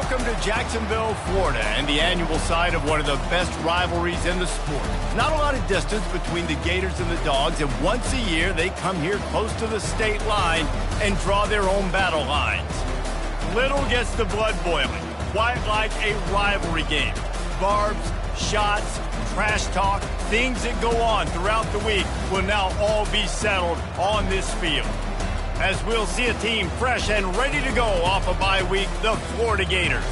Welcome to Jacksonville, Florida, and the annual site of one of the best rivalries in the sport. Not a lot of distance between the Gators and the Dogs, and once a year they come here close to the state line and draw their own battle lines. Little gets the blood boiling, quite like a rivalry game. Barbs, shots, trash talk, things that go on throughout the week will now all be settled on this field. As we'll see a team fresh and ready to go off a bye week, the Florida Gators,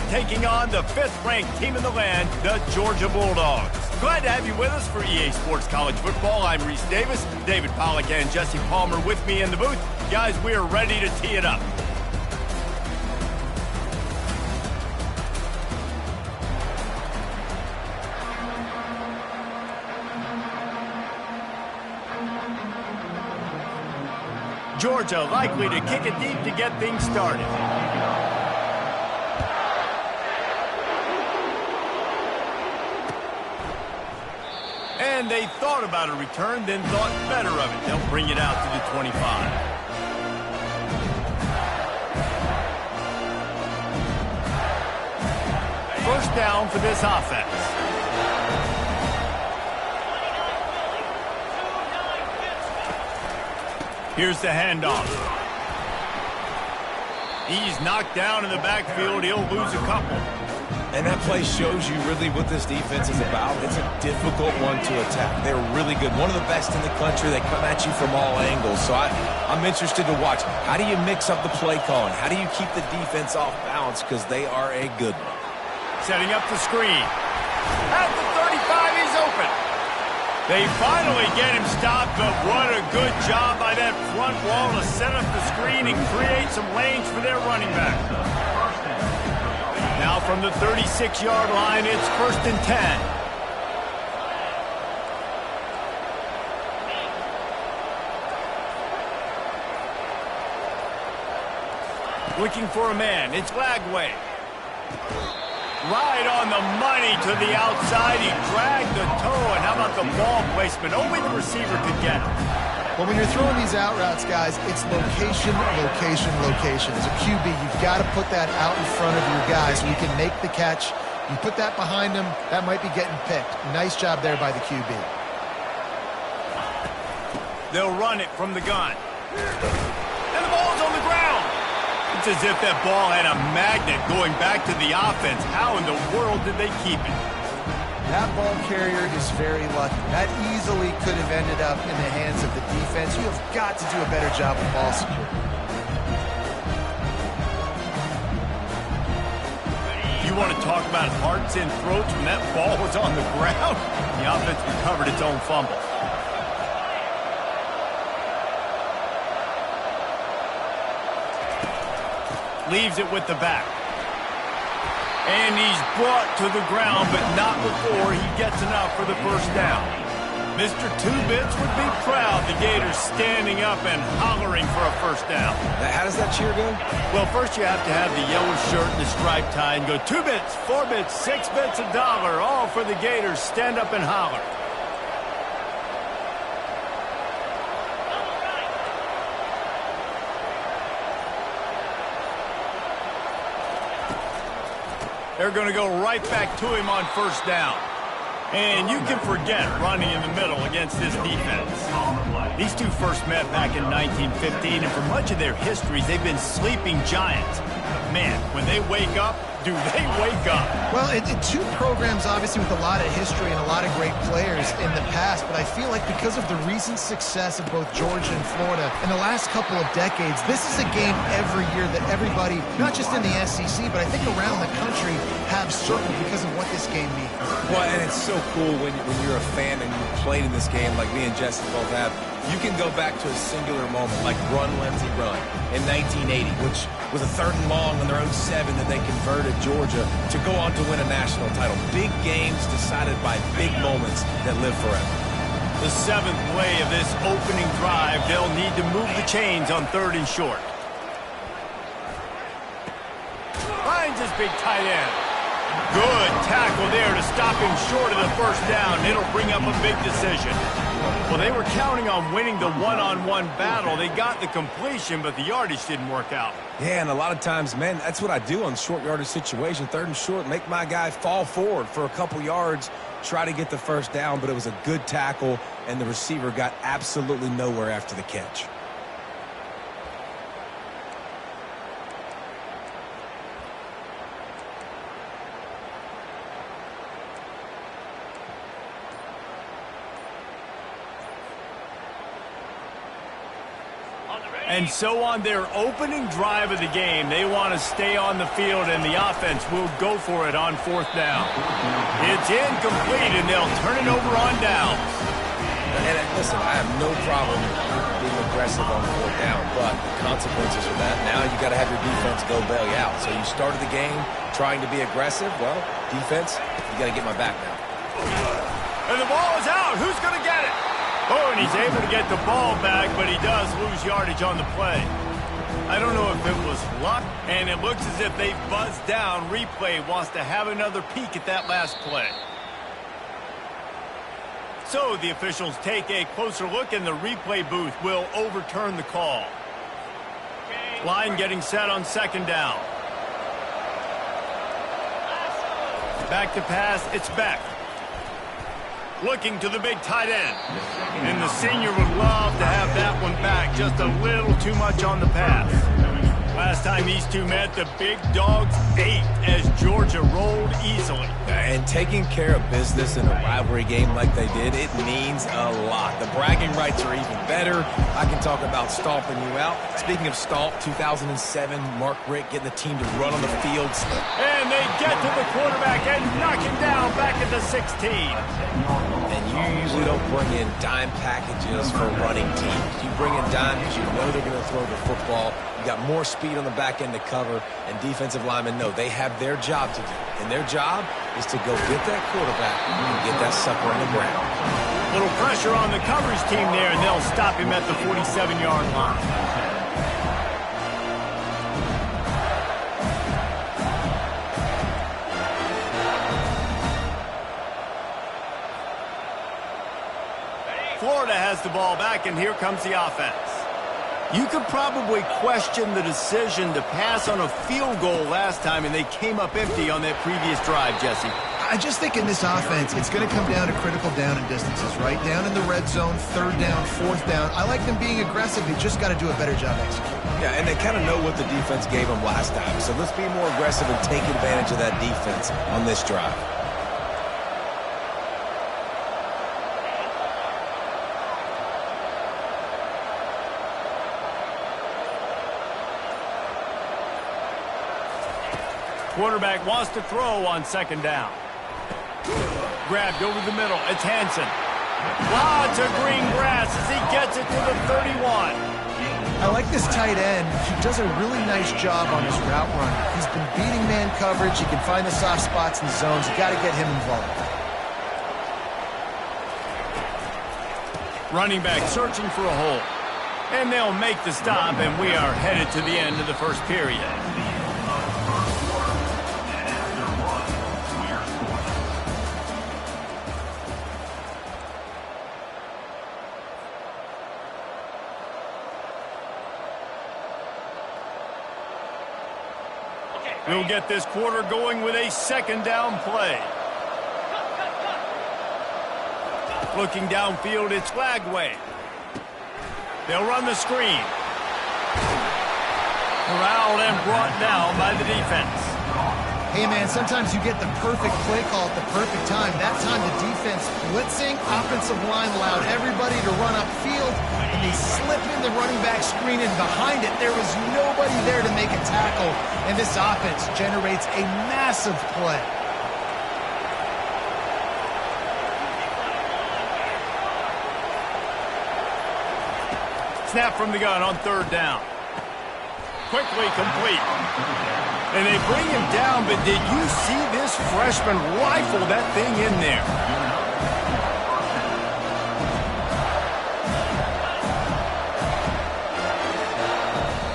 taking on the 5th-ranked team in the land, the Georgia Bulldogs. Glad to have you with us for EA Sports College Football. I'm Reese Davis, David Pollack and Jesse Palmer with me in the booth. Guys, we are ready to tee it up. Georgia likely to kick it deep to get things started. And they thought about a return, then thought better of it. They'll bring it out to the 25. First down for this offense. Here's the handoff. He's knocked down in the backfield. He'll lose a couple. And that play shows you really what this defense is about. It's a difficult one to attack. They're really good. One of the best in the country. They come at you from all angles. So I'm interested to watch. How do you mix up the play calling? How do you keep the defense off balance? Because they are a good one. Setting up the screen. At the 35, he's open. They finally get him stopped, but what a good job by that front wall to set up the screen and create some lanes for their running back. Now from the 36-yard line, it's 1st and 10. Looking for a man. It's Lagway. Right on the money to the outside. He dragged the toe, and how about the ball placement? Only the receiver could get it. Well, when you're throwing these out routes, guys, it's location, location, location. As a QB, you've got to put that out in front of your guy so you can make the catch. You put that behind him, that might be getting picked. Nice job there by the QB. They'll run it from the gun. And the ball's on the ground. It's as if that ball had a magnet going back to the offense. How in the world did they keep it? That ball carrier is very lucky. That easily could have ended up in the hands of the defense. You have got to do a better job with ball security. You want to talk about hearts and throats when that ball was on the ground? The offense recovered its own fumble. Leaves it with the back. And he's brought to the ground, but not before he gets enough for the first down. Mr. Two-Bits would be proud. The Gators standing up and hollering for a first down. How does that cheer go? Well, first you have to have the yellow shirt and the striped tie and go 2 bits, 4 bits, 6 bits, $1, all for the Gators. Stand up and holler. They're going to go right back to him on first down. And you can forget running in the middle against this defense. These two first met back in 1915, and for much of their histories, they've been sleeping giants. Man, when they wake up, do they wake up? Well, two programs, obviously, with a lot of history and a lot of great players in the past, but I feel like because of the recent success of both Georgia and Florida in the last couple of decades, this is a game every year that everybody, not just in the SEC, but I think around the country, have circled because of what this game means. Well, and it's so cool when you're a fan and you played in this game like me and Jesse both have. You can go back to a singular moment, like Run, Lindsey, Run in 1980, which was a 3rd and long on their own 7 that they converted Georgia to go on to win a national title. Big games decided by big moments that live forever. The 7th play of this opening drive, they'll need to move the chains on 3rd and short. Finds his big tight end. Good tackle there to stop him short of the first down. It'll bring up a big decision. Well, they were counting on winning the one-on-one battle. They got the completion, but the yardage didn't work out. Yeah, and a lot of times, man, that's what I do on short yardage situation. 3rd and short, make my guy fall forward for a couple yards, try to get the first down, but it was a good tackle, and the receiver got absolutely nowhere after the catch. And so on their opening drive of the game, they want to stay on the field, and the offense will go for it on 4th down. It's incomplete, and they'll turn it over on downs. And listen, I have no problem being aggressive on 4th down, but the consequences of that, now you got to have your defense go bail you out. So you started the game trying to be aggressive. Well, defense, you got to get my back now. And the ball is out. Who's going to get it? Oh, and he's able to get the ball back, but he does lose yardage on the play. I don't know if it was luck, and it looks as if they buzzed down. Replay wants to have another peek at that last play. So the officials take a closer look, and the replay booth will overturn the call. Line getting set on 2nd down. Back to pass, it's Beck. Looking to the big tight end. And the senior would love to have that one back. Just a little too much on the pass. Last time these two met, the big dogs ate as Georgia rolled easily. And taking care of business in a rivalry game like they did, it means a lot. The bragging rights are even better. I can talk about stomping you out. Speaking of stomp, 2007, Mark Richt getting the team to run on the field. And they get to the quarterback and knock him down back at the 16. And you usually don't bring in dime packages for running teams. You bring in dime because you know they're going to throw the football. You got more speed on the back end to cover, and defensive linemen know they have their job to do. And their job is to go get that quarterback and get that sucker on the ground. Little pressure on the coverage team there, and they'll stop him at the 47-yard line. Florida has the ball back, and here comes the offense. You could probably question the decision to pass on a field goal last time, and they came up empty on that previous drive, Jesse. I just think in this offense, it's going to come down to critical down and distances, right? Down in the red zone, 3rd down, 4th down. I like them being aggressive. They just got to do a better job executing. Yeah, and they kind of know what the defense gave them last time. So let's be more aggressive and take advantage of that defense on this drive. Quarterback wants to throw on 2nd down. Grabbed over the middle. It's Hansen. Lots of green grass as he gets it to the 31. I like this tight end. He does a really nice job on his route run. He's been beating man coverage. He can find the soft spots in the zones. You got to get him involved. Running back searching for a hole. And they'll make the stop, and we are headed to the end of the first period. We'll get this quarter going with a 2nd down play. Looking downfield, it's Flagway. They'll run the screen. Corralled and brought down by the defense. Hey, man, sometimes you get the perfect play call at the perfect time. That time the defense blitzing, offensive line allowed everybody to run upfield, and they slip in the running back screen, and behind it, there was nobody there to make a tackle, and this offense generates a massive play. Snap from the gun on 3rd down. Quickly complete. And they bring him down, but did you see this freshman rifle that thing in there?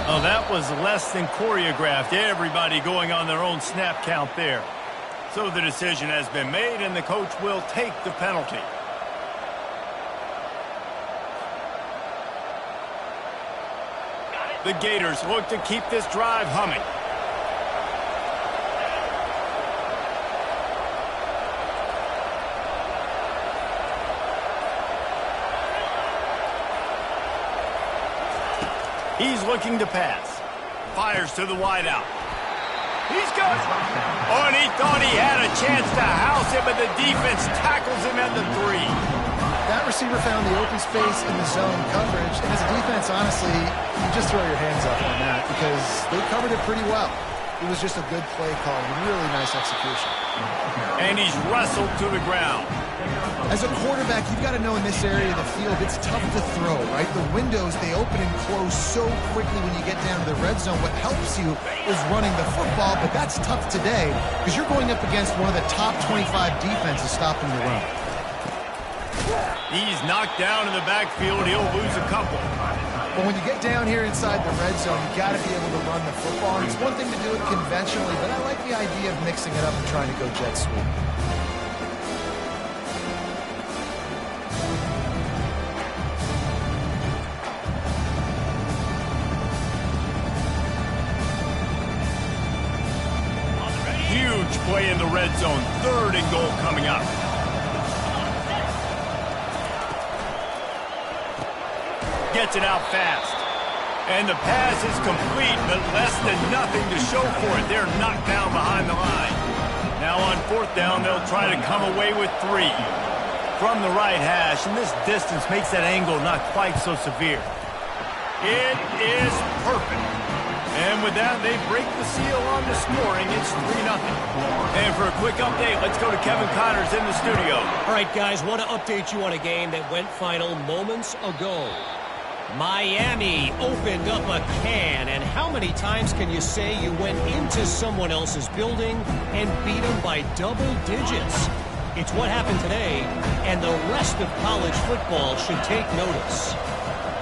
Oh, that was less than choreographed. Everybody going on their own snap count there. So the decision has been made, and the coach will take the penalty. The Gators look to keep this drive humming. He's looking to pass. Fires to the wideout. He's good. Oh, and he thought he had a chance to house him, but the defense tackles him at the 3. That receiver found the open space in the zone coverage, and as a defense, honestly, you just throw your hands up on that because they covered it pretty well. It was just a good play call, really nice execution. And he's wrestled to the ground. As a quarterback, you've got to know in this area of the field, it's tough to throw, right? The windows, they open and close so quickly when you get down to the red zone. What helps you is running the football, but that's tough today because you're going up against one of the top 25 defenses stopping the run. He's knocked down in the backfield. He'll lose a couple. But when you get down here inside the red zone, you got to be able to run the football. And it's one thing to do it conventionally, but I like the idea of mixing it up and trying to go jet sweep. Huge play in the red zone. 3rd and goal coming up. Gets it out fast. And the pass is complete, but less than nothing to show for it. They're knocked down behind the line. Now on 4th down, they'll try to come away with 3. From the right hash, and this distance makes that angle not quite so severe. It is perfect. And with that, they break the seal on the scoring. It's 3-0. And for a quick update, let's go to Kevin Connors in the studio. All right, guys, want to update you on a game that went final moments ago. Miami opened up a can, and how many times can you say you went into someone else's building and beat them by double digits? It's what happened today, and the rest of college football should take notice.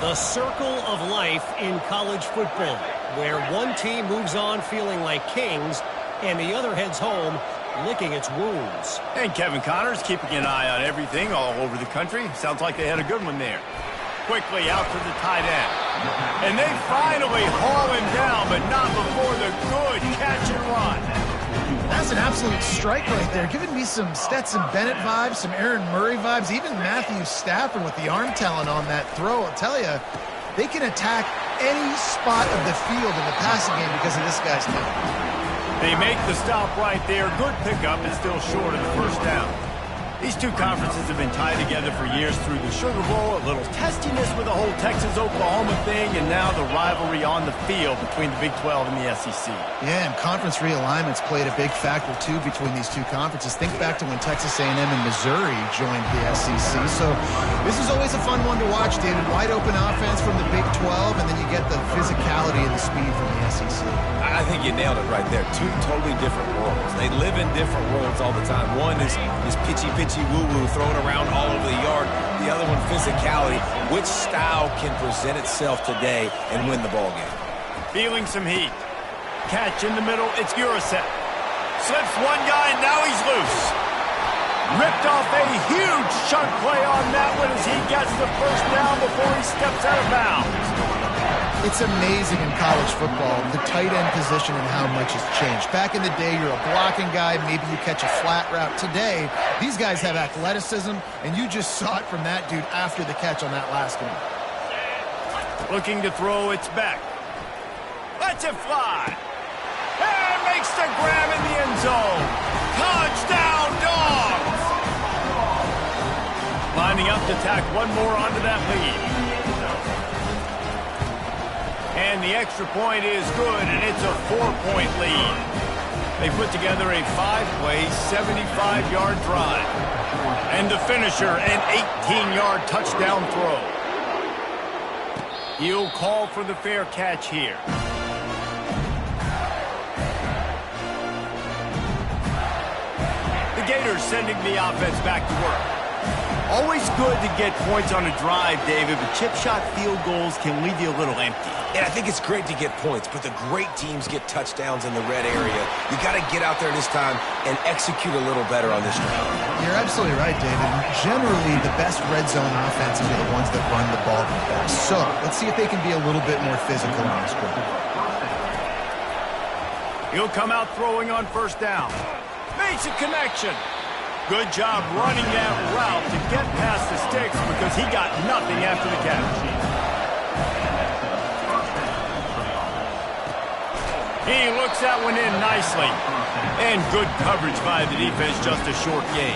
The circle of life in college football, where one team moves on feeling like kings, and the other heads home licking its wounds. And Kevin Connors keeping an eye on everything all over the country. Sounds like they had a good one there. Quickly out to the tight end. And they finally haul him down, but not before the good catch and run. That's an absolute strike right there. Giving me some Stetson Bennett vibes, some Aaron Murray vibes, even Matthew Stafford with the arm talent on that throw. I'll tell you, they can attack any spot of the field in the passing game because of this guy's talent. They make the stop right there. Good pickup and still short of the 1st down. These two conferences have been tied together for years through the Sugar Bowl, a little testiness with the whole Texas-Oklahoma thing, and now the rivalry on the field between the Big 12 and the SEC. Yeah, and conference realignments played a big factor, too, between these two conferences. Think back to when Texas A&M and Missouri joined the SEC. So this is always a fun one to watch, David. Wide-open offense from the Big 12, and then you get the physicality and the speed from the SEC. I think you nailed it right there. Two totally different worlds. They live in different worlds all the time. One is pitchy woo-woo thrown around all over the yard. The other one, physicality. Which style can present itself today and win the ball game? Feeling some heat. Catch in the middle. It's Urasek. Slips one guy, and now he's loose. Ripped off a huge chunk play on that one as he gets the 1st down before he steps out of bounds. It's amazing in college football, the tight end position and how much has changed. Back in the day, you're a blocking guy, maybe you catch a flat route. Today, these guys have athleticism, and you just saw it from that dude after the catch on that last one. Looking to throw, it's back. Lets it fly. And makes the grab in the end zone. Touchdown, Dogs! Lining up to tack one more onto that lead. And the extra point is good, and it's a 4-point lead. They put together a 5-play, 75-yard drive. And the finisher, an 18-yard touchdown throw. He'll call for the fair catch here. The Gators sending the offense back to work. Always good to get points on a drive, David, but chip shot field goals can leave you a little empty. And I think it's great to get points, but the great teams get touchdowns in the red area. You got to get out there this time and execute a little better on this drive. You're absolutely right, David. Generally, the best red zone offenses are the ones that run the ball the best. So let's see if they can be a little bit more physical on this drive. He'll come out throwing on first down. Makes a connection. Good job running that route to get past the sticks because he got nothing after the catch. He looks that one in nicely. And good coverage by the defense, just a short gain.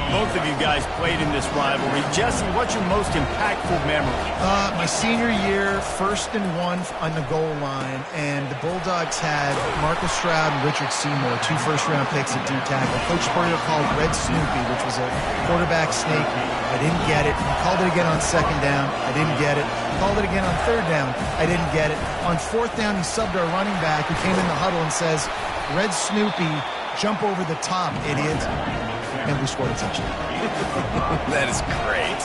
Both of you guys played in this rivalry. Jesse, what's your most impactful memory? My senior year, 1st and 1 on the goal line, and the Bulldogs had Marcus Stroud and Richard Seymour, 2 first-round picks at D-tackle. Coach Spurrier called Red Snoopy, which was a quarterback sneak. I didn't get it. He called it again on 2nd down. I didn't get it. Called it again on 3rd down. I didn't get it. On 4th down, he subbed our running back, who came in the huddle and says, Red Snoopy, jump over the top, idiot. And we scored a touchdown. That is great.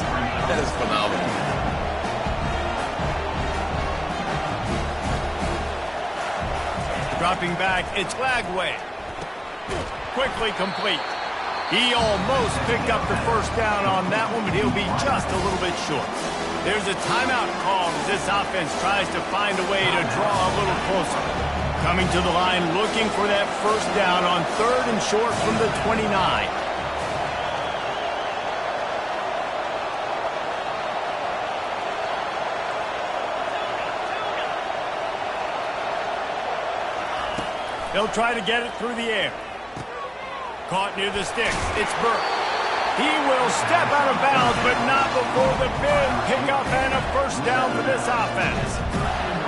That is phenomenal. Dropping back, it's Lagway. Quickly complete. He almost picked up the first down on that one, but he'll be just a little bit short. There's a timeout call as this offense tries to find a way to draw a little closer. Coming to the line, looking for that first down on 3rd and short from the 29. They'll try to get it through the air. Caught near the sticks. It's Burke. He will step out of bounds, but not before the big pickup and a first down for this offense.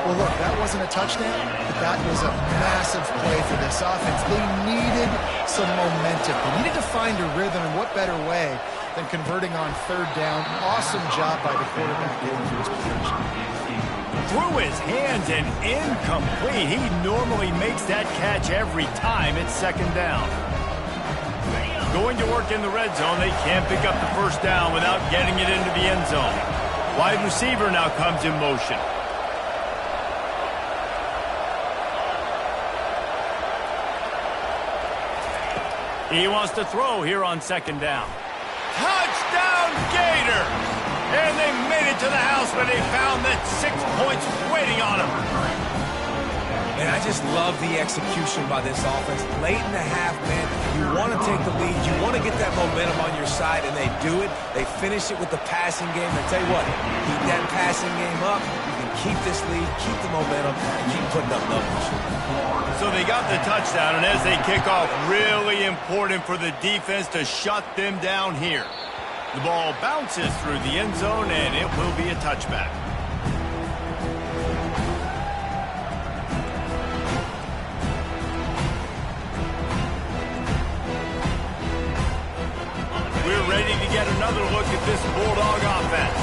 Well, look, that wasn't a touchdown, but that was a massive play for this offense. They needed some momentum. They needed to find a rhythm, and what better way than converting on 3rd down. Awesome job by the quarterback getting to his position. Through his hands and incomplete. He normally makes that catch every time it's 2nd down. Going to work in the red zone, they can't pick up the first down without getting it into the end zone. Wide receiver now comes in motion. He wants to throw here on 2nd down. Touchdown, Gator! And they made it to the house, but they found that 6 points waiting on them. And I just love the execution by this offense. Late in the half, man, you want to take the lead. You want to get that momentum on your side, and they do it. They finish it with the passing game. I tell you what, keep that passing game up. You can keep this lead, keep the momentum, and keep putting up numbers. So they got the touchdown, and as they kick off, really important for the defense to shut them down here. The ball bounces through the end zone, and it will be a touchback. We're ready to get another look at this Bulldog offense.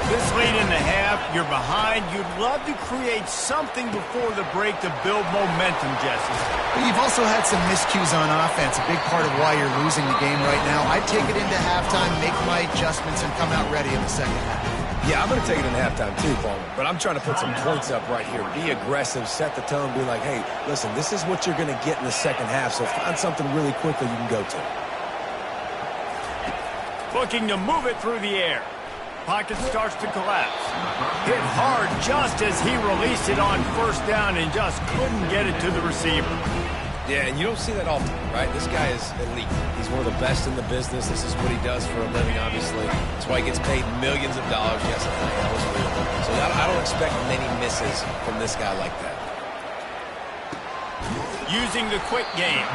This late in the half, you're behind. You'd love to create something before the break to build momentum, Jesse. But you've also had some miscues on offense, a big part of why you're losing the game right now. I'd take it into halftime, make my adjustments, and come out ready in the 2nd half. Yeah, I'm going to take it in halftime too, Palmer. But I'm trying to put some points up right here. Be aggressive, set the tone, be like, hey, listen, this is what you're going to get in the 2nd half, so find something really quickly you can go to. Looking to move it through the air. Pocket starts to collapse. Hit hard just as he released it on 1st down and just couldn't get it to the receiver. Yeah, and you don't see that often, right? This guy is elite. He's one of the best in the business. This is what he does for a living, obviously. That's why he gets paid millions of dollars. Yes, that was real. So I don't expect many misses from this guy like that. Using the quick game.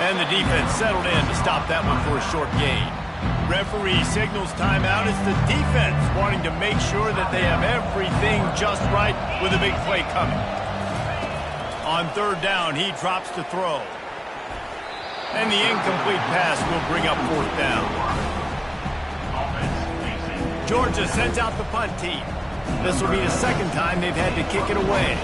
And the defense settled in to stop that one for a short gain. Referee signals timeout. It's the defense wanting to make sure that they have everything just right with a big play coming. On 3rd down, he drops to throw. And the incomplete pass will bring up 4th down. Georgia sends out the punt team. This will be the 2nd time they've had to kick it away.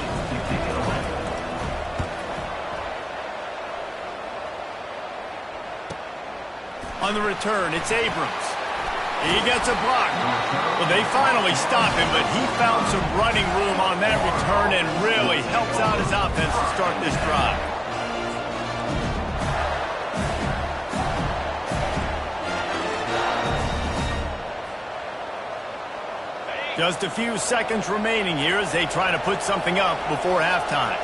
On the return, it's Abrams. He gets a block. Well, they finally stop him, but he found some running room on that return and really helps out his offense to start this drive. Just a few seconds remaining here as they try to put something up before halftime.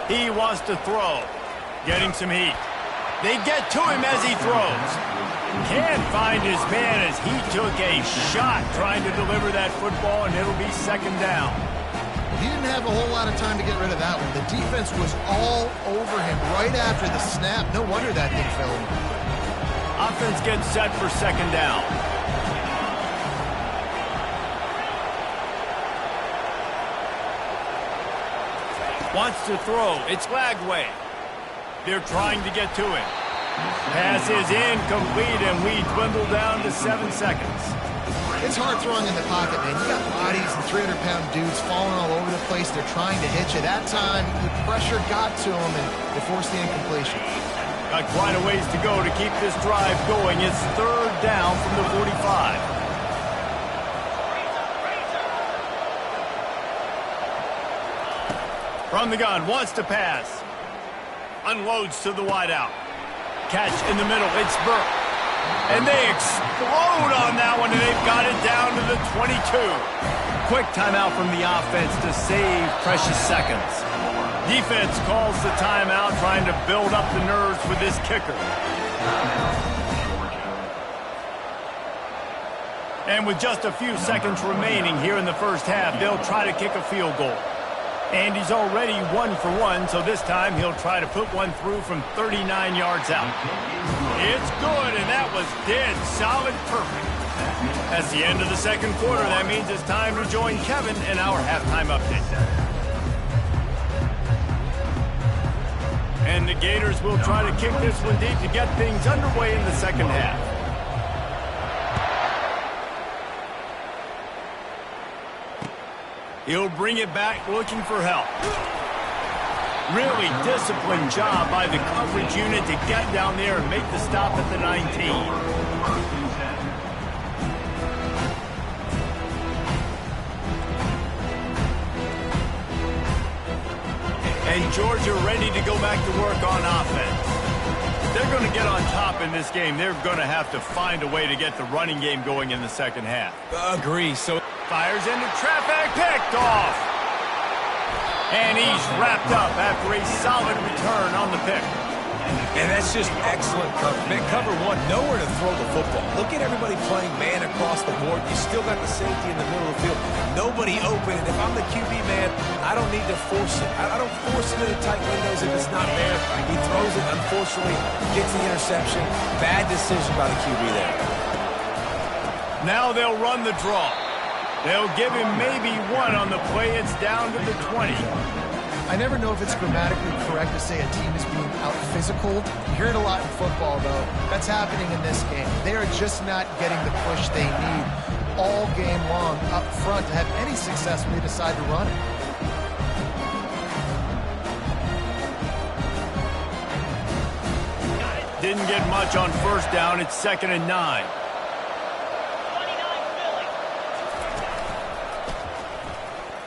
He wants to throw. Getting some heat. They get to him as he throws. Can't find his man as he took a shot trying to deliver that football, and it'll be second down. He didn't have a whole lot of time to get rid of that one. The defense was all over him right after the snap. No wonder that thing fell in. Offense gets set for second down. Wants to throw. It's Lagway. They're trying to get to him. Pass is incomplete, and we dwindle down to 7 seconds. It's hard throwing in the pocket, man. You got bodies and 300-pound dudes falling all over the place. They're trying to hit you. That time, the pressure got to them, and they forced the incompletion. Got quite a ways to go to keep this drive going. It's third down from the 45. From the gun, wants to pass. Unloads to the wideout. Catch in the middle, it's Burke. And they explode on that one, and they've got it down to the 22. Quick timeout from the offense to save precious seconds. Defense calls the timeout, trying to build up the nerves with this kicker. And with just a few seconds remaining here in the first half, they'll try to kick a field goal. And he's already 1 for 1, so this time he'll try to put one through from 39 yards out. It's good, and that was dead solid perfect. That's the end of the second quarter. That means it's time to join Kevin in our halftime update. And the Gators will try to kick this one deep to get things underway in the second half. He'll bring it back looking for help. Really disciplined job by the coverage unit to get down there and make the stop at the 19. And Georgia ready to go back to work on offense. They're going to get on top in this game. They're going to have to find a way to get the running game going in the second half. Agree. So fires into traffic, picked off. And he's wrapped up after a solid return on the pick. And that's just excellent cover. Man, cover one, nowhere to throw the football. Look at everybody playing man across the board. You still got the safety in the middle of the field. Nobody open. And if I'm the QB, man, I don't need to force it. I don't force it into tight windows if it's not there. He throws it, unfortunately, gets the interception. Bad decision by the QB there. Now they'll run the draw. They'll give him maybe one on the play. It's down to the 20. I never know if it's grammatically correct to say a team is being out-physicaled. You hear it a lot in football, though. That's happening in this game. They are just not getting the push they need all game long up front to have any success when they decide to run it. Didn't get much on first down. It's 2nd and 9.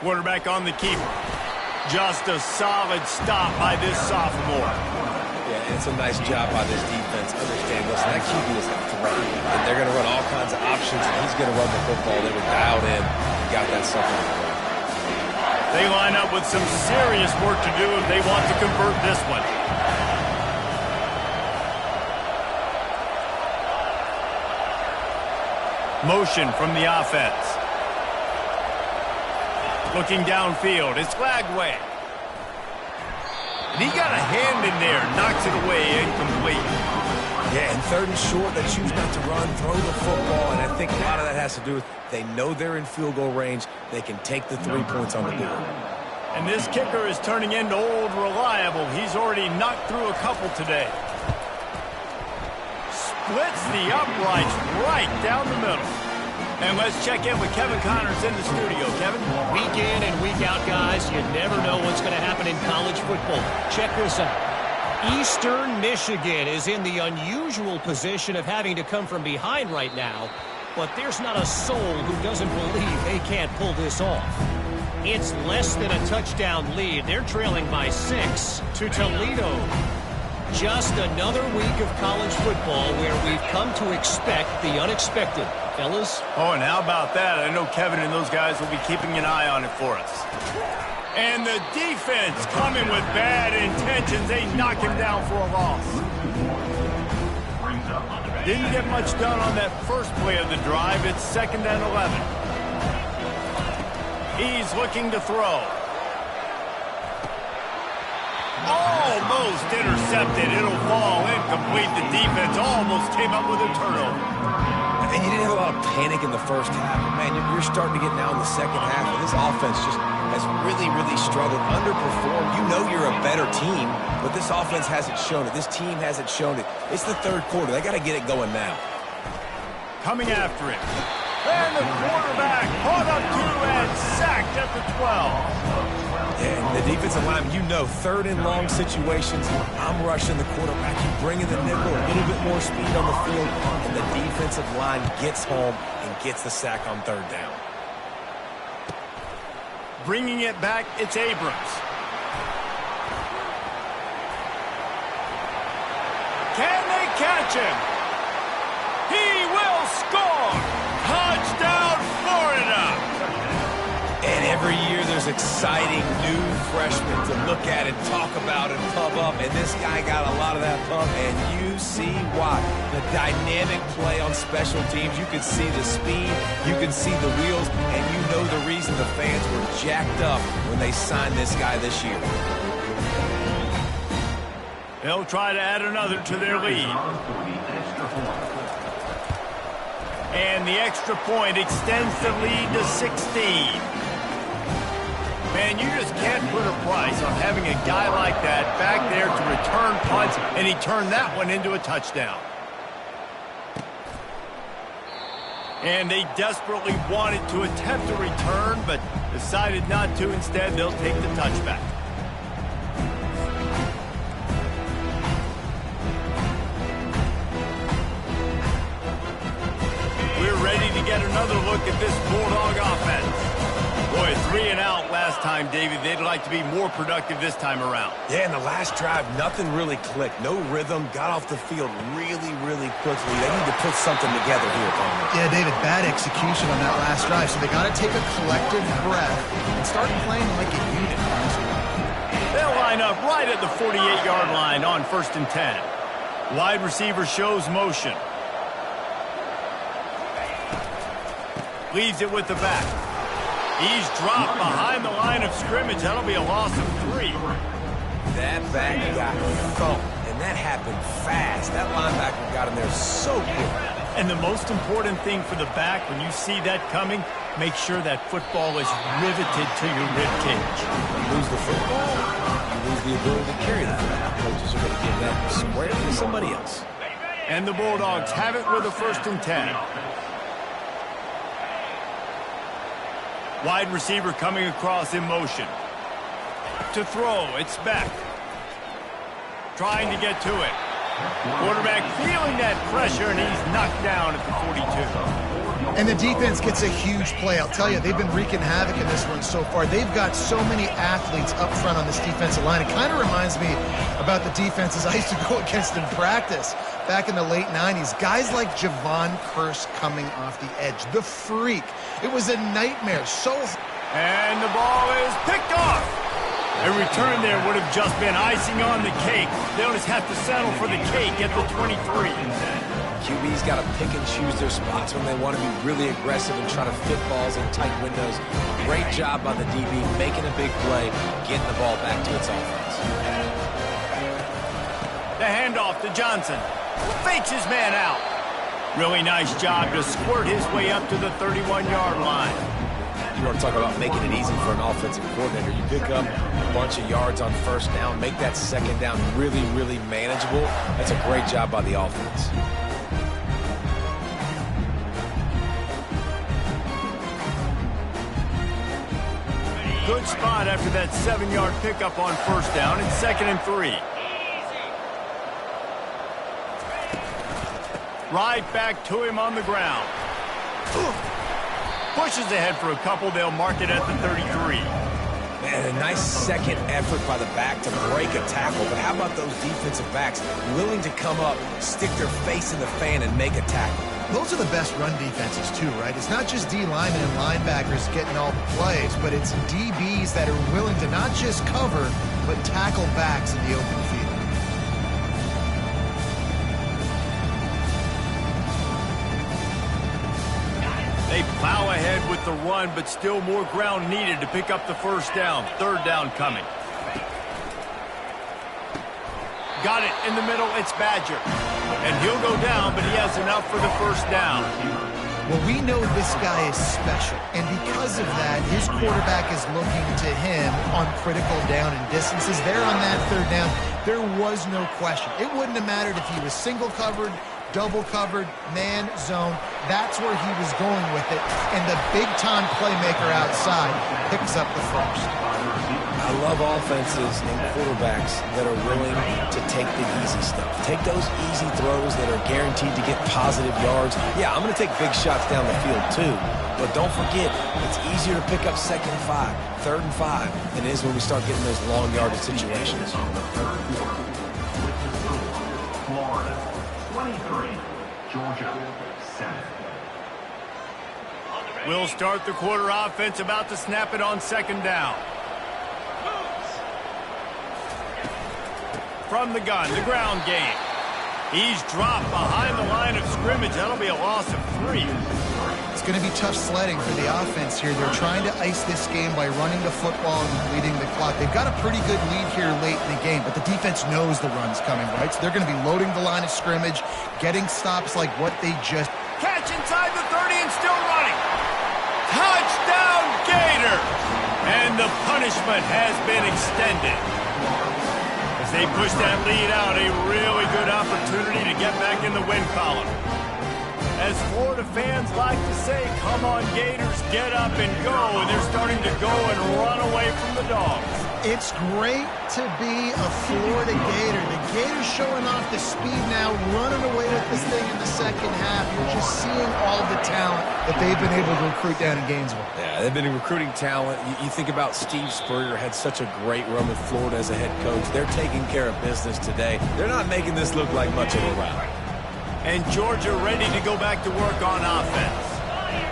Quarterback on the keeper. Just a solid stop by this sophomore. Yeah, it's a nice job by this defense. Understand, listen, that QB is a threat. And they're going to run all kinds of options, and he's going to run the football. They were dialed in and got that second. They line up with some serious work to do if they want to convert this one. Motion from the offense. Looking downfield, it's Lagway. And he got a hand in there, knocks it away, incomplete. Yeah, and 3rd and short, they choose not to run, throw the football, and I think a lot of that has to do with they know they're in field goal range. They can take the 3 points on the board. And this kicker is turning into old reliable. He's already knocked through a couple today. Splits the uprights right down the middle. And let's check in with Kevin Connors in the studio. Kevin? Week in and week out, guys, you never know what's going to happen in college football. Check this out. Eastern Michigan is in the unusual position of having to come from behind right now, but there's not a soul who doesn't believe they can't pull this off. It's less than a touchdown lead. They're trailing by 6 to Toledo. Just another week of college football where we've come to expect the unexpected. Fellas? Oh, and how about that? I know Kevin and those guys will be keeping an eye on it for us. And the defense coming with bad intentions. They knock him down for a loss. Didn't get much done on that first play of the drive. It's 2nd and 11. He's looking to throw. Almost intercepted. It'll fall incomplete. The defense almost came up with a turnover. And you didn't have a lot of panic in the first half. But man, you're starting to get now in the second half, and this offense just has really, really struggled, underperformed. You know you're a better team, but this offense hasn't shown it. This team hasn't shown it. It's the third quarter. They got to get it going now. Coming after it. And the quarterback caught up to and sacked at the 12. Yeah, and the defensive line, you know, 3rd and long situations, I'm rushing the quarterback. You bring in the nickel, a little bit more speed on the field, and the defensive line gets home and gets the sack on 3rd down. Bringing it back, it's Abrams. Can they catch him? He will score! Touchdown, Florida! And every year there's exciting new freshmen to look at and talk about and pump up. And this guy got a lot of that pump, and you see why. The dynamic play on special teams. You can see the speed. You can see the wheels. And you know the reason the fans were jacked up when they signed this guy this year. They'll try to add another to their lead. And the extra point extends the lead to 16. Man, you just can't put a price on having a guy like that back there to return punts, and he turned that one into a touchdown. And they desperately wanted to attempt a return, but decided not to. Instead, they'll take the touchback. We're ready to get another look at this Bulldog offense. Boy, 3 and out last time, David. They'd like to be more productive this time around. Yeah, in the last drive, nothing really clicked. No rhythm. Got off the field really, really quickly. They need to put something together here, Palmer. Yeah, David, bad execution on that last drive. So they got to take a collective breath and start playing like a unit. They'll line up right at the 48-yard line on 1st and 10. Wide receiver shows motion. Leaves it with the back. He's dropped behind the line of scrimmage. That'll be a loss of 3. That back got thumped, and that happened fast. That linebacker got in there so quick. And the most important thing for the back, when you see that coming, make sure that football is riveted to your rib cage. You lose the football, you lose the ability to carry the football. Coaches are going to give that squarely to somebody else. And the Bulldogs have it with a 1st and 10. Wide receiver coming across in motion. To throw, it's Beck. Trying to get to it. Quarterback feeling that pressure, and he's knocked down at the 42. And the defense gets a huge play. I'll tell you, they've been wreaking havoc in this one so far. They've got so many athletes up front on this defensive line. It kind of reminds me about the defenses I used to go against in practice back in the late 90s. Guys like Javon Curse coming off the edge. The freak. It was a nightmare. And the ball is picked off. A return there would have just been icing on the cake. They'll just have to settle for the cake at the 23. QB's got to pick and choose their spots when they want to be really aggressive and try to fit balls in tight windows. Great job by the DB, making a big play, getting the ball back to its offense. The handoff to Johnson. Fakes his man out. Really nice job to squirt his way up to the 31-yard line. You want to talk about making it easy for an offensive coordinator. You pick up a bunch of yards on first down, make that second down really, really manageable. That's a great job by the offense. Good spot after that 7-yard pickup on first down. It's 2nd and 3. Right back to him on the ground. Pushes ahead for a couple. They'll mark it at the 33. Man, a nice second effort by the back to break a tackle. But how about those defensive backs willing to come up, stick their face in the fan, and make a tackle? Those are the best run defenses, too, right? It's not just D linemen and linebackers getting all the plays, but it's DBs that are willing to not just cover, but tackle backs in the open field. They plow ahead with the run, but still more ground needed to pick up the first down. Third down coming. Got it in the middle. It's Badger. And he'll go down, but he has enough for the first down. Well, we know this guy is special, and because of that, his quarterback is looking to him on critical down and distances. There on that third down, there was no question. It wouldn't have mattered if he was single covered, double covered, man, zone. That's where he was going with it, and the big-time playmaker outside picks up the first. I love offenses and quarterbacks that are willing to take the easy stuff. Take those easy throws that are guaranteed to get positive yards. Yeah, I'm going to take big shots down the field too, but don't forget, it's easier to pick up second and 5, third and 5 than it is when we start getting those long yardage situations. Florida, 23, Georgia, 7. We'll start the quarter offense, about to snap it on second down. From the gun, the ground game. He's dropped behind the line of scrimmage. That'll be a loss of 3. It's going to be tough sledding for the offense here. They're trying to ice this game by running the football and leading the clock. They've got a pretty good lead here late in the game, but the defense knows the run's coming, right? So they're going to be loading the line of scrimmage, getting stops like what they just... Catch inside the 30 and still running. Touchdown, Gator! And the punishment has been extended. As they push that lead out, a really good opportunity to get back in the win column. As Florida fans like to say, come on Gators, get up and go, and they're starting to go and run away from the Dogs. It's great to be a Florida Gator. The Gators showing off the speed now, running away with this thing in the second half. You're just seeing all the talent that they've been able to recruit down in Gainesville. Yeah, they've been recruiting talent. You think about Steve Spurrier, had such a great run with Florida as a head coach. They're taking care of business today. They're not making this look like much of a rout. And Georgia ready to go back to work on offense.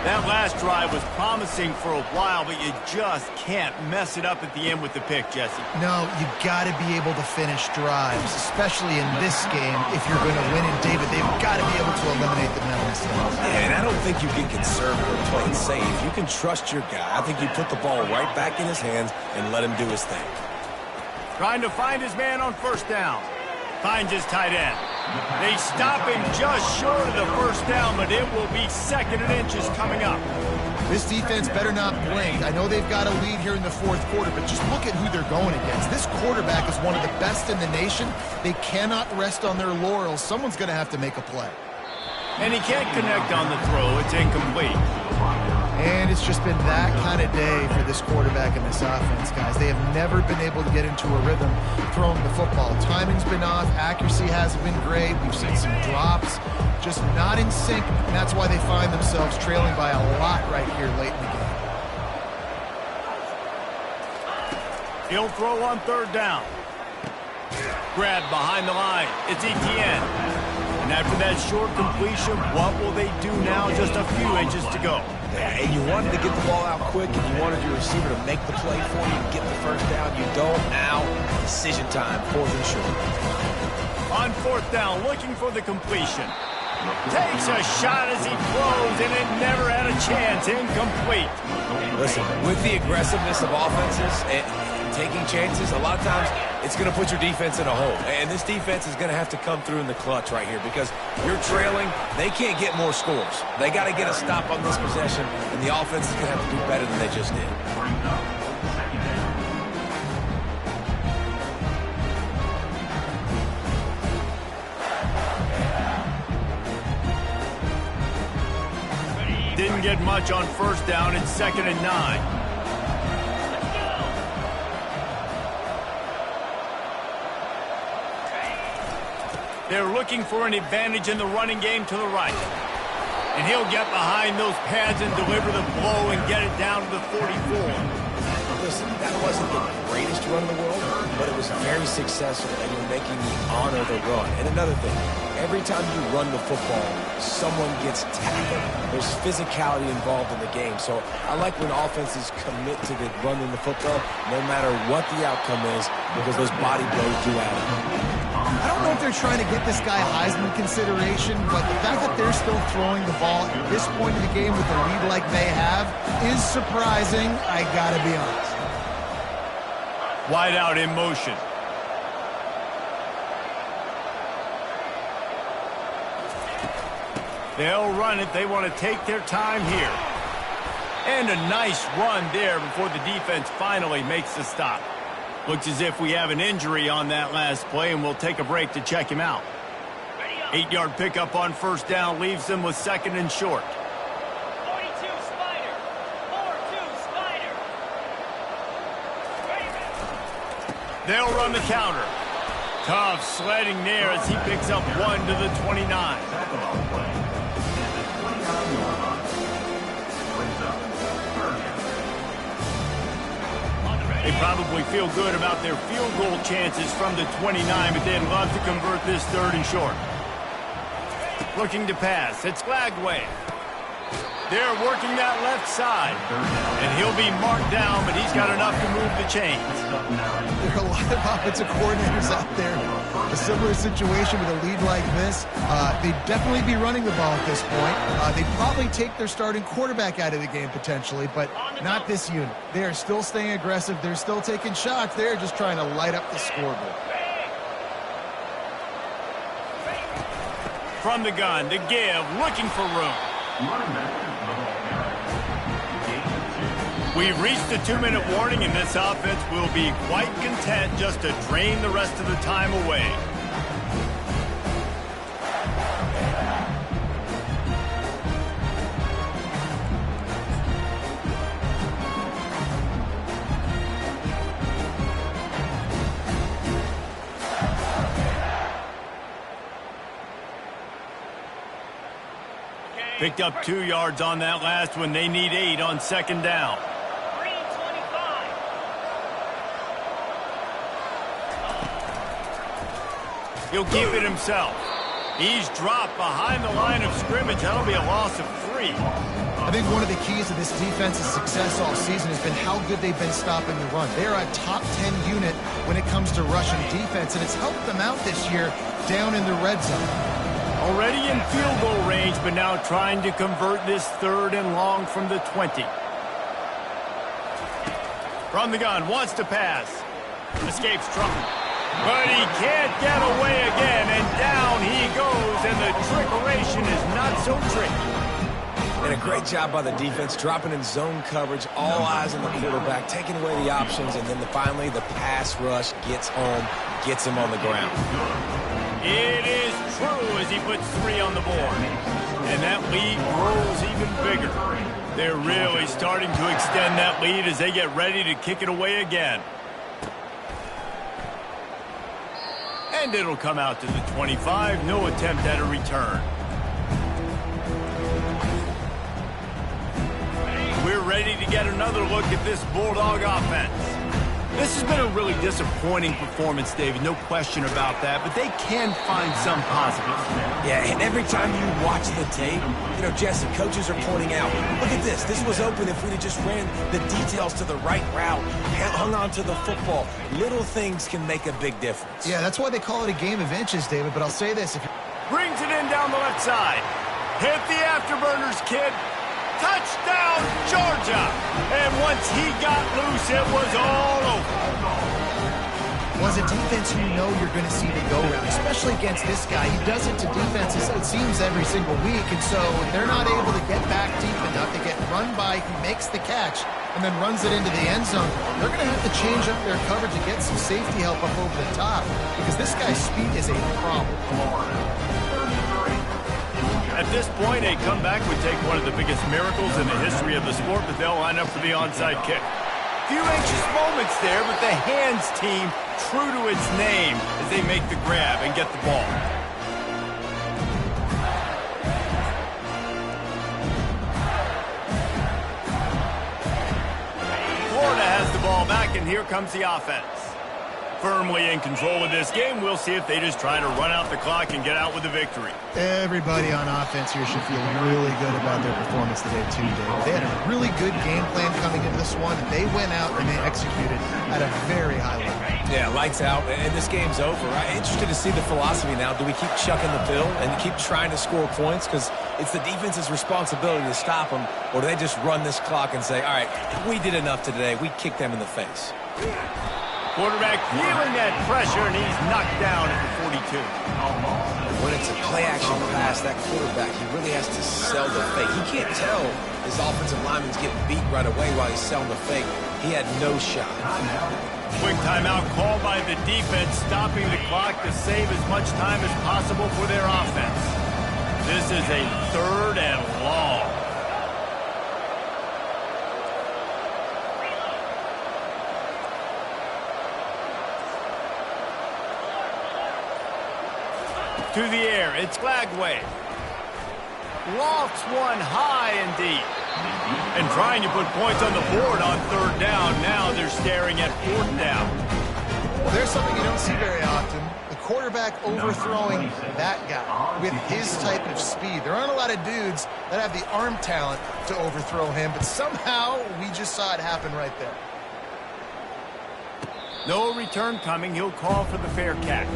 That last drive was promising for a while, but you just can't mess it up at the end with the pick, Jesse. No, you got to be able to finish drives, especially in this game. If you're going to win in David, they've got to be able to eliminate the mental mistakes. Yeah, and I don't think you get conservative or play it safe. You can trust your guy. I think you put the ball right back in his hands and let him do his thing. Trying to find his man on first down. Finds his tight end. They stop him just short of the first down, but it will be second and inches coming up. This defense better not blink. I know they've got a lead here in the fourth quarter, but just look at who they're going against. This quarterback is one of the best in the nation. They cannot rest on their laurels. Someone's going to have to make a play. And he can't connect on the throw. It's incomplete. And it's just been that kind of day for this quarterback and this offense, guys. They have never been able to get into a rhythm throwing the football. Timing's been off. Accuracy hasn't been great. We've seen some drops. Just not in sync, and that's why they find themselves trailing by a lot right here late in the game. He'll throw on third down. Grab behind the line. It's Etienne. And after that short completion, what will they do now? Just a few inches to go. Yeah, and you wanted to get the ball out quick, and you wanted your receiver to make the play for you and get the first down. You don't now. Decision time, fourth and short. On fourth down, looking for the completion. Takes a shot as he throws, and it never had a chance. Incomplete. Listen, with the aggressiveness of offenses and taking chances, a lot of times it's going to put your defense in a hole. And this defense is going to have to come through in the clutch right here because you're trailing. They can't get more scores. They got to get a stop on this possession, and the offense is going to have to do better than they just did. Didn't get much on first down. It's 2nd and 9. They're looking for an advantage in the running game to the right. And he'll get behind those pads and deliver the blow and get it down to the 44. Listen, that wasn't the greatest run in the world, but it was very successful, and you're making me honor the run. And another thing, every time you run the football, someone gets tackled. There's physicality involved in the game. So I like when offenses commit to the running the football, no matter what the outcome is, because those body blows do add up. I don't know if they're trying to get this guy Heisman consideration, but the fact that they're still throwing the ball at this point in the game with a lead like they have is surprising, I gotta be honest. Wide out in motion. They'll run it. They want to take their time here. And a nice run there before the defense finally makes the stop. Looks as if we have an injury on that last play, and we'll take a break to check him out. 8-yard pickup on first down leaves them with 2nd and short. 42 Spider. 4-2 Spider. They'll run the counter. Tough sledding there as he picks up 1 to the 29. They probably feel good about their field goal chances from the 29, but they'd love to convert this 3rd and short. Looking to pass. It's Flagway. They're working that left side. And he'll be marked down, but he's got enough to move the chains. There are a lot of offensive coordinators out there. A similar situation with a lead like this. They'd definitely be running the ball at this point. They'd probably take their starting quarterback out of the game potentially, but not this unit. They are still staying aggressive. They're still taking shots. They're just trying to light up the scoreboard. From the gun to give, looking for room. We've reached the 2-minute warning, and this offense will be quite content just to drain the rest of the time away. Picked up 2 yards on that last one. They need 8 on 2nd down. Green 25. He'll keep it himself. He's dropped behind the line of scrimmage. That'll be a loss of 3. I think one of the keys to this defense's success all season has been how good they've been stopping the run. They're a top 10 unit when it comes to rushing defense, and it's helped them out this year down in the red zone. Already in field goal range, but now trying to convert this 3rd and long from the 20. From the gun, wants to pass. Escapes trouble. But he can't get away again, and down he goes, and the trickeration is not so tricky. And a great job by the defense, dropping in zone coverage, all eyes on the quarterback, taking away the options, and then finally the pass rush gets home, gets him on the ground. It is true as he puts 3 on the board. And that lead grows even bigger. They're really starting to extend that lead as they get ready to kick it away again. And it'll come out to the 25. No attempt at a return. We're ready to get another look at this Bulldog offense. This has been a really disappointing performance, David, no question about that, but they can find some positives. Yeah, and every time you watch the tape, Jesse, coaches are pointing out, look at this. This was open if we'd have just ran the details to the right route, hung on to the football. Little things can make a big difference. Yeah, that's why they call it a game of inches, David, but I'll say this. Brings it in down the left side. Hit the afterburners, kid. Touchdown, Georgia! And once he got loose, it was all over. Well, as a defense, you know you're going to see the go-round, especially against this guy. He does it to defenses, it seems, every single week, and so they're not able to get back deep enough. They get run by, he makes the catch, and then runs it into the end zone. They're going to have to change up their coverage and get some safety help up over the top, because this guy's speed is a problem. At this point, a comeback would take one of the biggest miracles in the history of the sport, but they'll line up for the onside kick. Few anxious moments there, but the hands team true to its name as they make the grab and get the ball. clock, and here comes the offense. Firmly in control of this game. We'll see if they just try to run out the clock and get out with the victory. Everybody on offense here should feel really good about their performance today, too, Dave. They had a really good game plan coming into this one, and they went out and they executed at a very high level. Yeah, lights out, and this game's over. I'm interested to see the philosophy now. Do we keep chucking the pill and keep trying to score points? Because it's the defense's responsibility to stop them, or do they just run this clock and say, all right, we did enough today. We kicked them in the face. Quarterback feeling that pressure, and he's knocked down at the 42. When it's a play-action pass, that quarterback, he really has to sell the fake. He can't tell his offensive lineman's getting beat right away while he's selling the fake. He had no shot. Quick timeout called by the defense, stopping the clock to save as much time as possible for their offense. This is a 3rd and long. To the air, it's Glagway. Lofts one high and deep. And trying to put points on the board on 3rd down. Now they're staring at 4th down. Well, there's something you don't see very often. The quarterback overthrowing that guy with his type of speed. There aren't a lot of dudes that have the arm talent to overthrow him, but somehow we just saw it happen right there. No return coming. He'll call for the fair catch.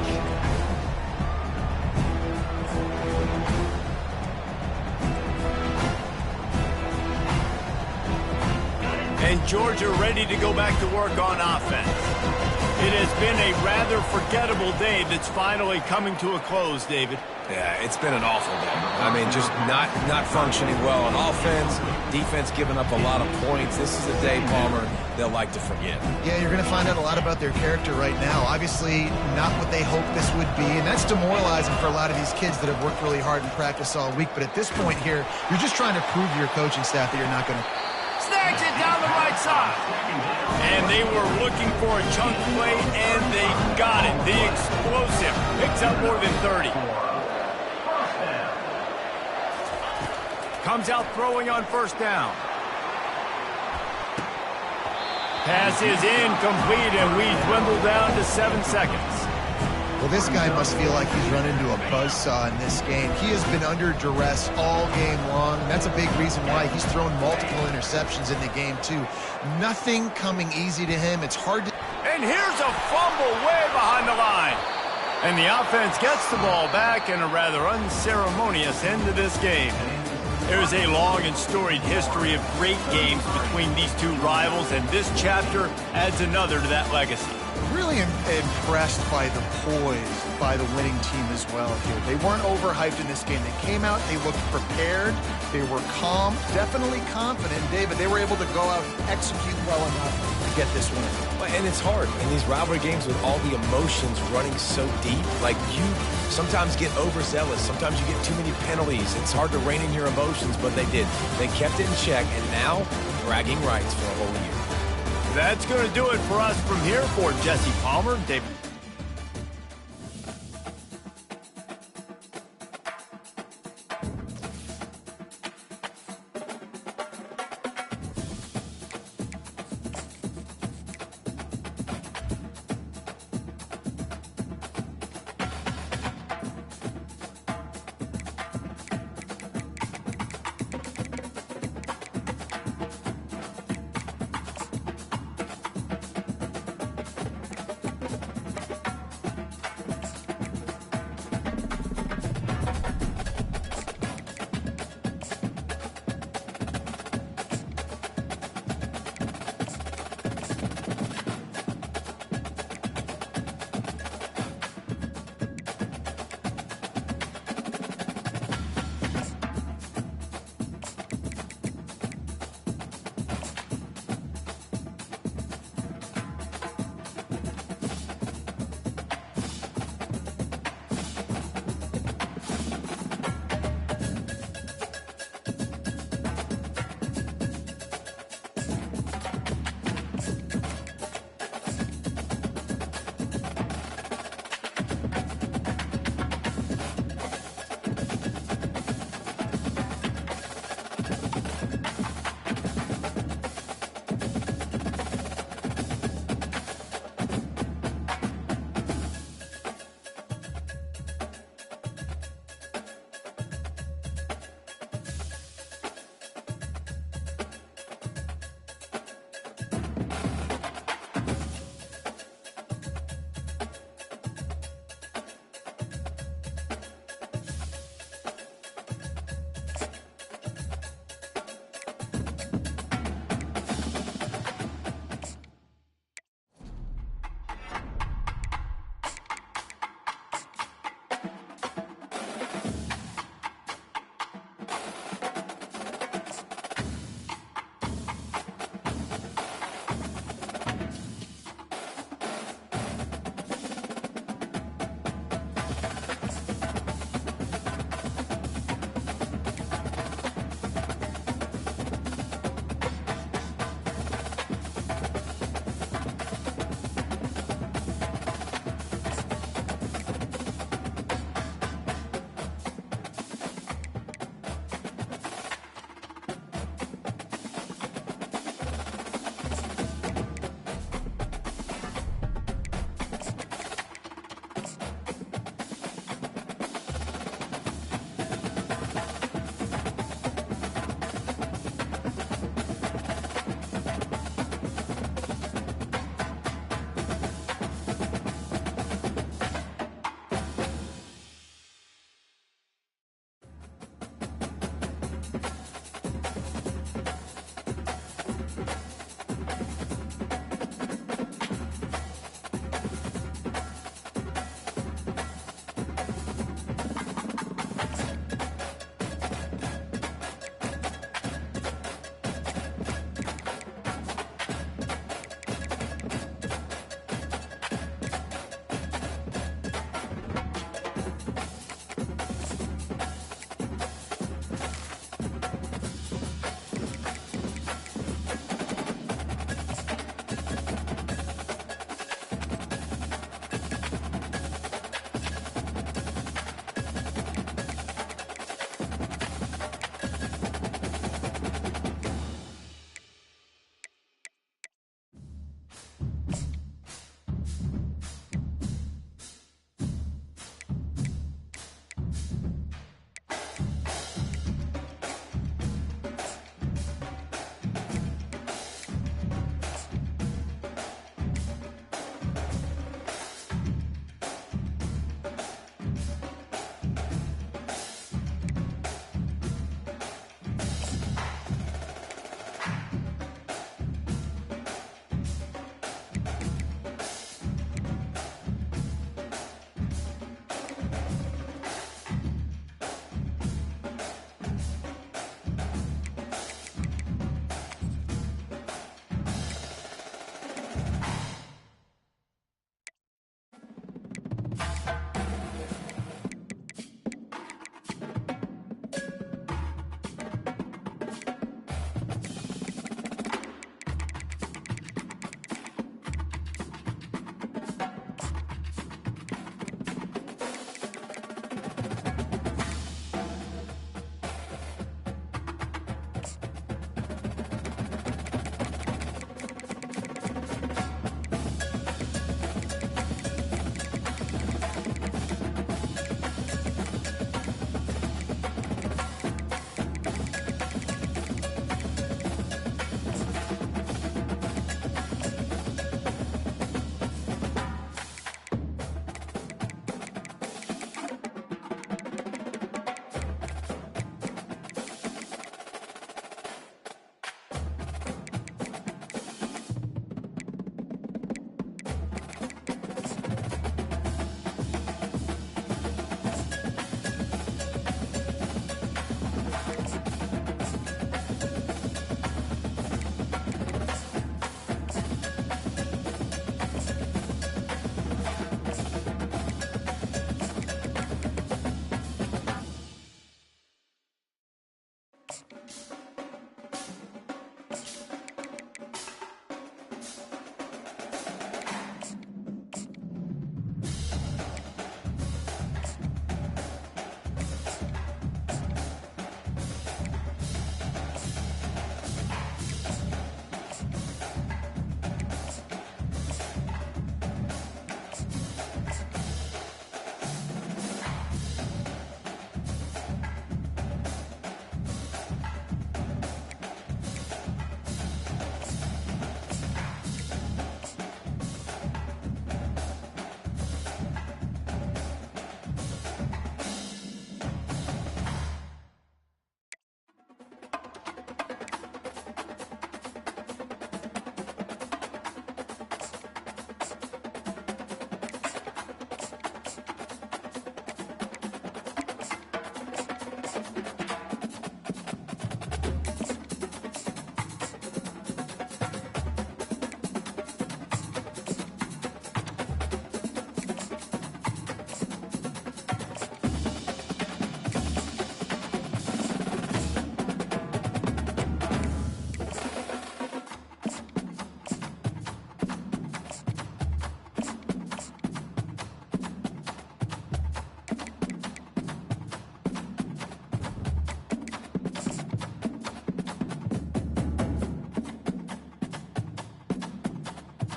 And Georgia ready to go back to work on offense. It has been a rather forgettable day that's finally coming to a close, David. Yeah, it's been an awful day. I mean, just not functioning well on offense, defense giving up a lot of points. This is a day, Palmer, they'll like to forget. Yeah, you're going to find out a lot about their character right now. Obviously, not what they hoped this would be, and that's demoralizing for a lot of these kids that have worked really hard in practice all week. But at this point here, you're just trying to prove to your coaching staff that you're not going to... Snags it down the right side. And they were looking for a chunk play, and they got it. The explosive picks up more than 30. Comes out throwing on 1st down. Pass is incomplete, and we dwindle down to 7 seconds. Well, this guy must feel like he's run into a buzzsaw in this game. He has been under duress all game long, and that's a big reason why he's thrown multiple interceptions in the game, too. Nothing coming easy to him. It's hard to... And here's a fumble way behind the line. And the offense gets the ball back in a rather unceremonious end to this game. There's a long and storied history of great games between these two rivals, and this chapter adds another to that legacy. Really impressed by the poise by the winning team as well here. They weren't overhyped in this game. They came out, they looked prepared, they were calm, definitely confident, David. They were able to go out and execute well enough to get this win. And it's hard in these rivalry games with all the emotions running so deep. Like, you sometimes get overzealous. Sometimes you get too many penalties. It's hard to rein in your emotions, but they did. They kept it in check, and now bragging rights for a whole year. That's going to do it for us from here. For Jesse Palmer, David